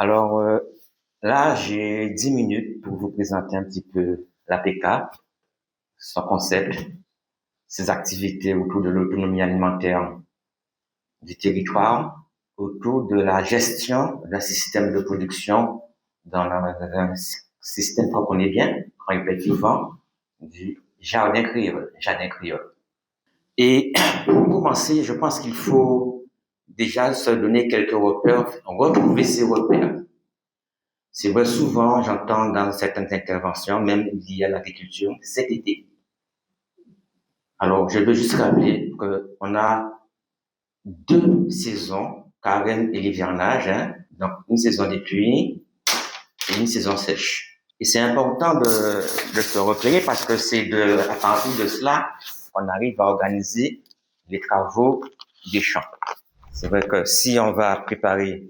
Alors là, j'ai 10 minutes pour vous présenter un petit peu l'APK, son concept, ses activités autour de l'autonomie alimentaire du territoire, autour de la gestion d'un système de production dans un système qu'on connaît bien, qu'on répète souvent, du jardin créole. Et pour commencer, je pense qu'il faut déjà se donner quelques repères, retrouver ces repères. C'est vrai, souvent, j'entends dans certaines interventions, même liées à l'agriculture, cet été. Alors, je veux juste rappeler qu'on a deux saisons, carême et l'hivernage, hein, donc une saison des pluies et une saison sèche. Et c'est important de se repérer parce que c'est à partir de cela qu'on arrive à organiser les travaux des champs. C'est vrai que si on va préparer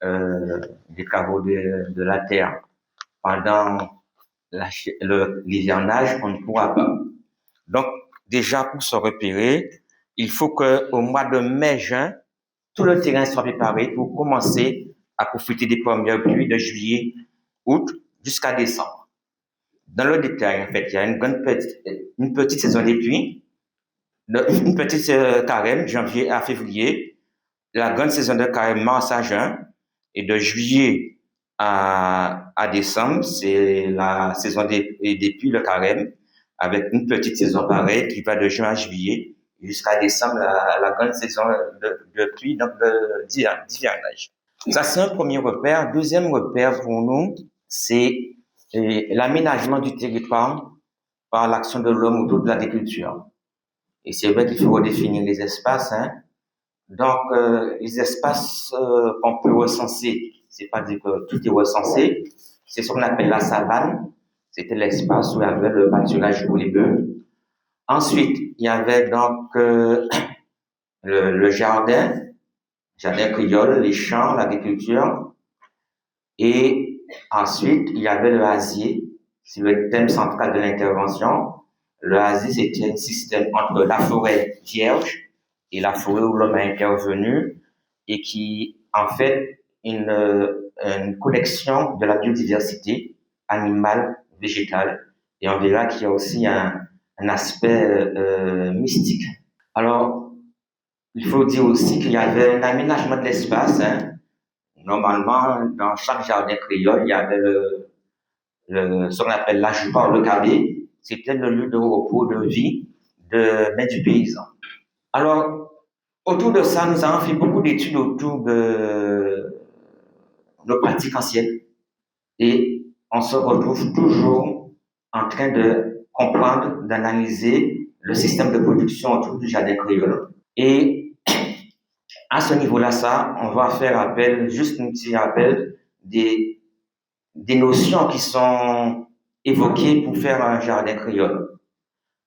les travaux de la terre pendant l'hivernage, on ne pourra pas. Donc, déjà, pour se repérer, il faut qu'au mois de mai-juin, tout le terrain soit préparé pour commencer à profiter des premières pluies de juillet, août, jusqu'à décembre. Dans le détail, en fait, il y a une petite saison des pluies, une petite carême, janvier à février, la grande saison de carême, mars à juin, et de juillet à décembre, c'est la saison des pluies, le carême, avec une petite saison pareille qui va de juin à juillet jusqu'à décembre, la grande saison de pluie, donc d'hivernage. Ça, c'est un premier repère. Deuxième repère pour nous, c'est l'aménagement du territoire par l'action de l'homme autour de l'agriculture. Et c'est vrai qu'il faut redéfinir les espaces, hein. Donc, les espaces qu'on peut recenser, c'est pas dire que tout est recensé, c'est ce qu'on appelle la savane. C'était l'espace où il y avait le pâturage pour les bœufs. Ensuite, il y avait donc le jardin créole, les champs, l'agriculture. Et ensuite, il y avait le hasier, c'est le thème central de l'intervention. Le hasier, c'était un système entre la forêt vierge et la forêt où l'homme a intervenu et qui, en fait, une collection de la biodiversité animale, végétale. Et on verra qu'il y a aussi un aspect mystique. Alors, il faut dire aussi qu'il y avait un aménagement de l'espace, hein. Normalement, dans chaque jardin créole, il y avait ce qu'on appelle l'ajoutoir, le cabé. C'était le lieu de repos, de vie du paysan. Alors, autour de ça, nous avons fait beaucoup d'études autour de nos pratiques anciennes et on se retrouve toujours en train de comprendre, d'analyser le système de production autour du jardin créole. Et à ce niveau-là, on va faire appel, juste un petit rappel des notions qui sont évoquées pour faire un jardin créole.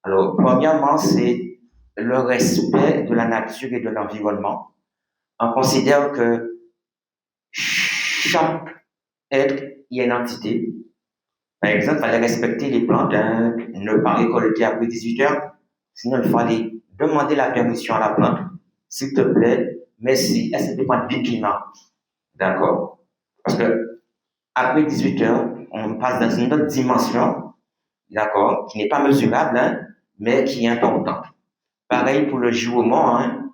Alors, premièrement, c'est le respect de la nature et de l'environnement. On considère que chaque être y a une entité. Par exemple, il fallait respecter les plantes, hein, ne pas récolter après 18 heures. Sinon, il fallait demander la permission à la plante. S'il te plaît, merci, est-ce que tu prends du piment? D'accord? Parce que après 18 heures, on passe dans une autre dimension, d'accord, qui n'est pas mesurable, hein, mais qui est importante. Pareil pour le géomont, hein.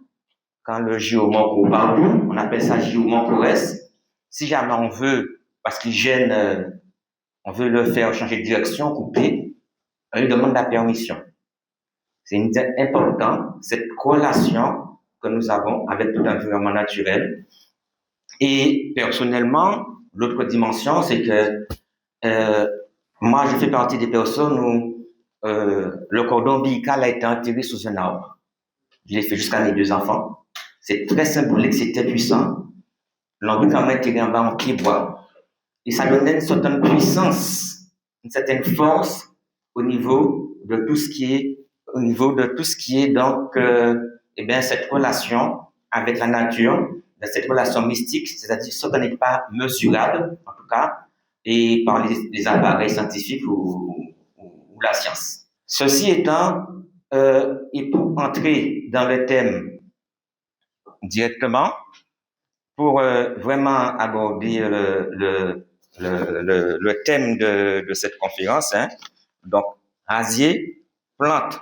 Quand le géomont court partout, on appelle ça géomont corresse. Si jamais on veut, parce qu'il gêne, on veut le faire changer de direction, couper, on lui demande la permission. C'est important, cette relation que nous avons avec tout l'environnement naturel. Et personnellement, l'autre dimension, c'est que moi, je fais partie des personnes où le cordon ombilical a été enterré sous un arbre. Je l'ai fait jusqu'à mes deux enfants. C'est très symbolique, c'est très puissant. L'ombilical m'a enterré en bas en pied bois. Et ça donnait une certaine puissance, une certaine force au niveau de tout ce qui est donc cette relation avec la nature, cette relation mystique, c'est-à-dire ce qui n'est pas mesurable en tout cas, et par les appareils scientifiques ou la science. Ceci étant, et pour entrer dans le thème directement, pour vraiment aborder le thème de cette conférence. Hein. Donc, rasier, plantes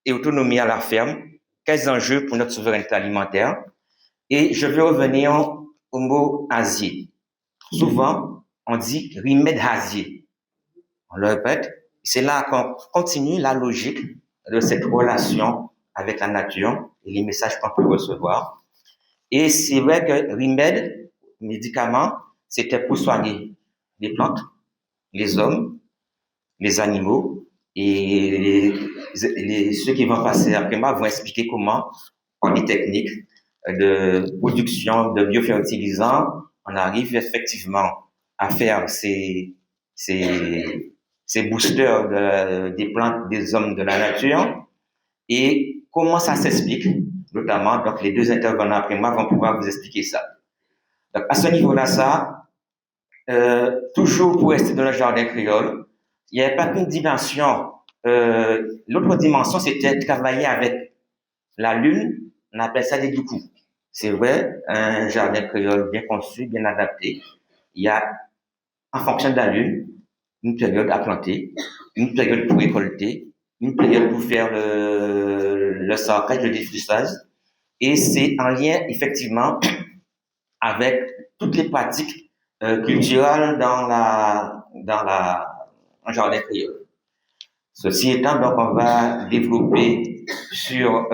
et autonomie à la ferme, quels enjeux pour notre souveraineté alimentaire? Et je vais revenir au mot asier. Souvent, on dit remède asier. On le répète, c'est là qu'on continue la logique de cette relation avec la nature et les messages qu'on peut recevoir. Et c'est vrai que remède, médicament, c'était pour soigner les plantes, les hommes, les animaux, et ceux qui vont passer après moi vont expliquer comment, par des techniques de production de biofertilisants, on arrive effectivement à faire ces boosters des plantes, des hommes, de la nature, et comment ça s'explique, notamment, donc les deux intervenants après moi vont pouvoir vous expliquer ça. Donc à ce niveau-là, toujours pour rester dans le jardin créole, il n'y avait pas qu'une dimension. L'autre dimension, c'était travailler avec la lune, on appelle ça des doucous. C'est vrai, un jardin créole bien conçu, bien adapté. Il y a, en fonction de la lune, une période à planter, une période pour récolter, une période pour faire le sarcage, le défrichage. Et c'est en lien, effectivement, avec toutes les pratiques culturelles dans un jardin créole. Ceci étant, donc, on va développer sur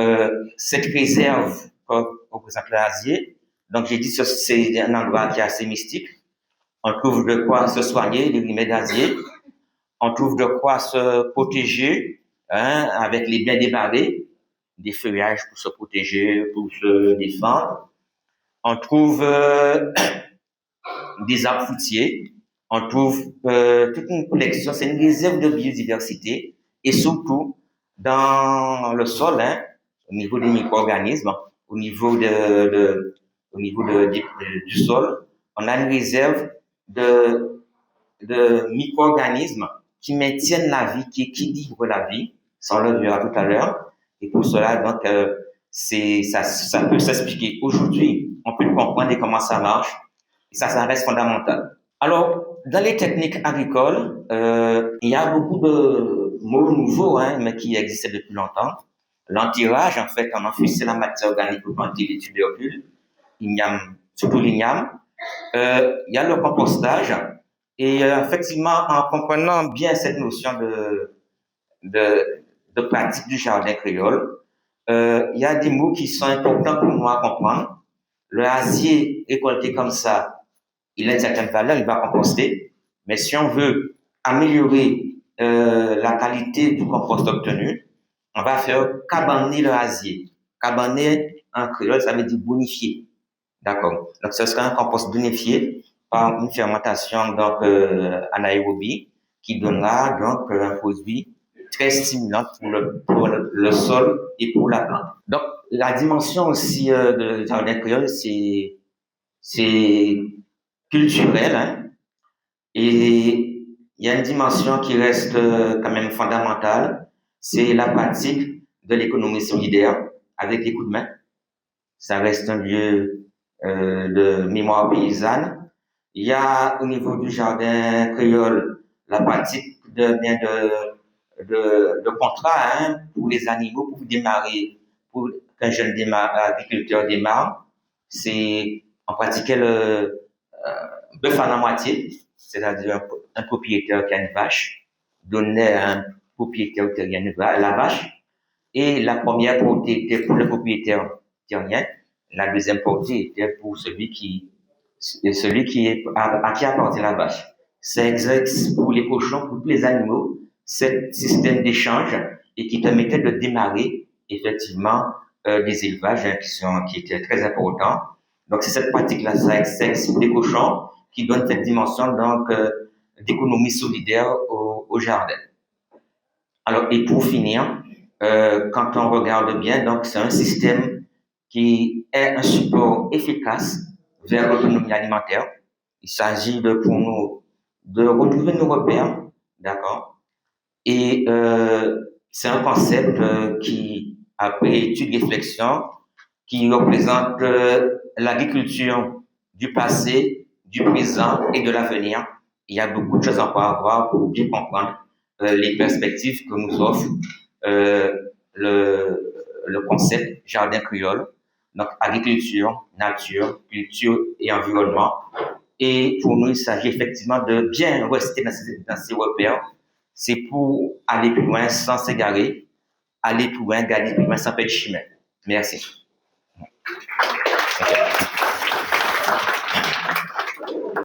cette réserve que représente l'Asie. Donc, j'ai dit que c'est un endroit qui est assez mystique. On trouve de quoi se soigner, les remèdes asiés. On trouve de quoi se protéger, hein, avec les biens débarrés, des feuillages pour se protéger, pour se défendre. On trouve des arbres fruitiers. On trouve toute une collection, c'est une réserve de biodiversité, et surtout dans le sol, hein, au niveau des micro-organismes, au niveau du sol, on a une réserve de micro-organismes qui maintiennent la vie, qui équilibrent la vie, ça on le verra tout à l'heure. Et pour cela, donc, ça peut s'expliquer. Aujourd'hui, on peut comprendre comment ça marche, et ça reste fondamental. Alors, dans les techniques agricoles, il y a beaucoup de mots nouveaux, hein, mais qui existaient depuis longtemps. L'entirage, en fait, on enfouissait la matière organique pour planter les tubercules, surtout l'igname. Il y a le compostage. Et effectivement, en comprenant bien cette notion de pratique du jardin créole, il y a des mots qui sont importants pour moi à comprendre. Le asier récolté comme ça, il a une certaine valeur, il va composter. Mais si on veut améliorer la qualité du compost obtenu, on va faire cabaner le asier. Cabaner en créole, ça veut dire bonifier. D'accord. Donc, ce sera un compost bonifié par une fermentation donc anaérobie qui donnera donc un produit très stimulant pour le sol et pour la plante. Donc, la dimension aussi de jardin créole, c'est culturel, hein, et il y a une dimension qui reste quand même fondamentale, c'est la pratique de l'économie solidaire avec les coups de main. Ça reste un lieu de mémoire paysanne. Il y a au niveau du jardin créole la pratique de contrat, hein, pour les animaux, pour démarrer, pour qu'un jeune agriculteur démarre. On pratiquait le bœuf à la moitié, c'est-à-dire un propriétaire qui a une vache donnait à un propriétaire terrien la vache, et la première portée était pour le propriétaire terrien, la deuxième portée était pour celui qui à qui appartient la vache. C'est exact pour les cochons, pour tous les animaux, ce système d'échange, et qui permettait de démarrer effectivement des élevages, hein, qui étaient très importants. Donc c'est cette pratique-là, c'est pour les cochons, qui donne cette dimension donc d'économie solidaire au jardin. Alors, et pour finir, quand on regarde bien, donc c'est un système qui est un support efficace vers l'autonomie alimentaire. Il s'agit pour nous de retrouver nos repères, d'accord. Et c'est un concept qui, après étude réflexion, qui représente l'agriculture du passé, du présent et de l'avenir. Il y a beaucoup de choses encore à voir pour bien comprendre les perspectives que nous offre le concept jardin créole. Donc, agriculture, nature, culture et environnement. Et pour nous, il s'agit effectivement de bien rester dans ces repères. C'est pour aller plus loin sans s'égarer, aller plus loin, gagner plus loin sans perdre de chemin. Merci. Okay.